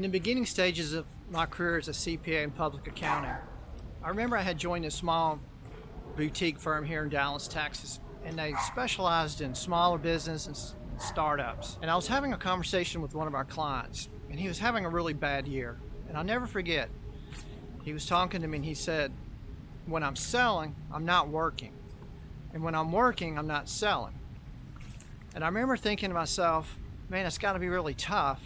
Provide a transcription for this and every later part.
In the beginning stages of my career as a CPA in public accounting, I remember I had joined a small boutique firm here in Dallas, Texas, and they specialized in smaller business and startups. And I was having a conversation with one of our clients, and he was having a really bad year. And I'll never forget, he was talking to me and he said, when I'm selling, I'm not working. And when I'm working, I'm not selling. And I remember thinking to myself, man, it's got to be really tough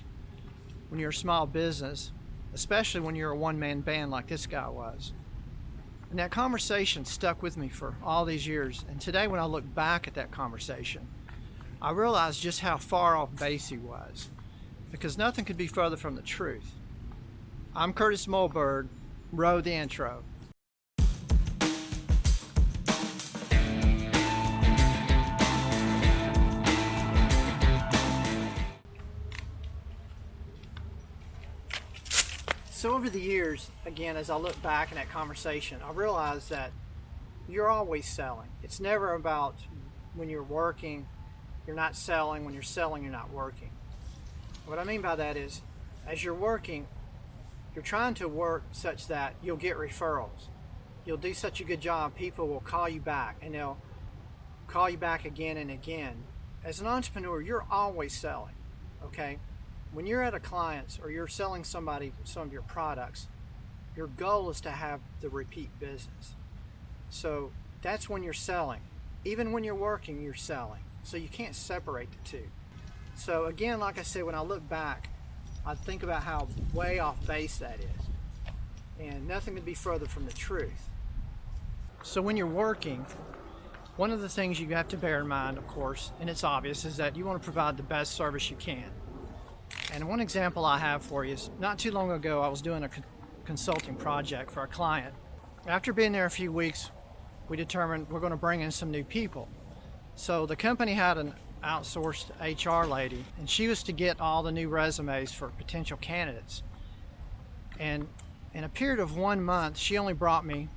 when you're a small business, especially when you're a one-man band like this guy was. And that conversation stuck with me for all these years. And today when I look back at that conversation, I realized just how far off base he was, because nothing could be further from the truth. I'm Curtis Mulberg, row the intro. So over the years, again, as I look back in that conversation, I realized that you're always selling. It's never about when you're working, you're not selling. When you're selling, you're not working. What I mean by that is, as you're working, you're trying to work such that you'll get referrals. You'll do such a good job, people will call you back, and they'll call you back again and again. As an entrepreneur, you're always selling, okay? When you're at a client's or you're selling somebody some of your products, your goal is to have the repeat business. So that's when you're selling. Even when you're working, you're selling. So you can't separate the two. So again, like I said, when I look back, I think about how way off base that is. And nothing could be further from the truth. So when you're working, one of the things you have to bear in mind, of course, and it's obvious, is that you want to provide the best service you can. And one example I have for you is, not too long ago, I was doing a consulting project for a client. After being there a few weeks, we determined we're going to bring in some new people. So the company had an outsourced HR lady, and she was to get all the new resumes for potential candidates. And in a period of 1 month, she only brought me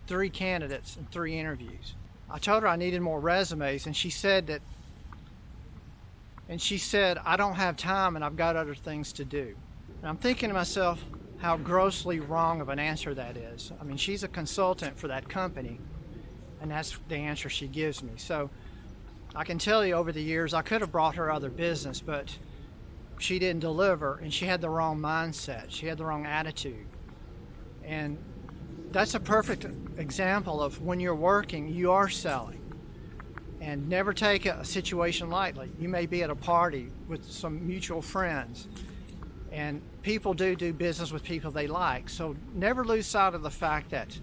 3 candidates and 3 interviews. I told her I needed more resumes, and she said, I don't have time and I've got other things to do. And I'm thinking to myself how grossly wrong of an answer that is. I mean, she's a consultant for that company, and that's the answer she gives me. So I can tell you, over the years, I could have brought her other business, but she didn't deliver, and she had the wrong mindset. She had the wrong attitude. And that's a perfect example of when you're working, you are selling. And never take a situation lightly. You may be at a party with some mutual friends, and people do business with people they like. So never lose sight of the fact that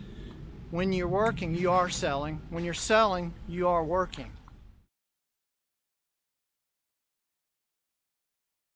when you're working, you are selling. When you're selling, you are working.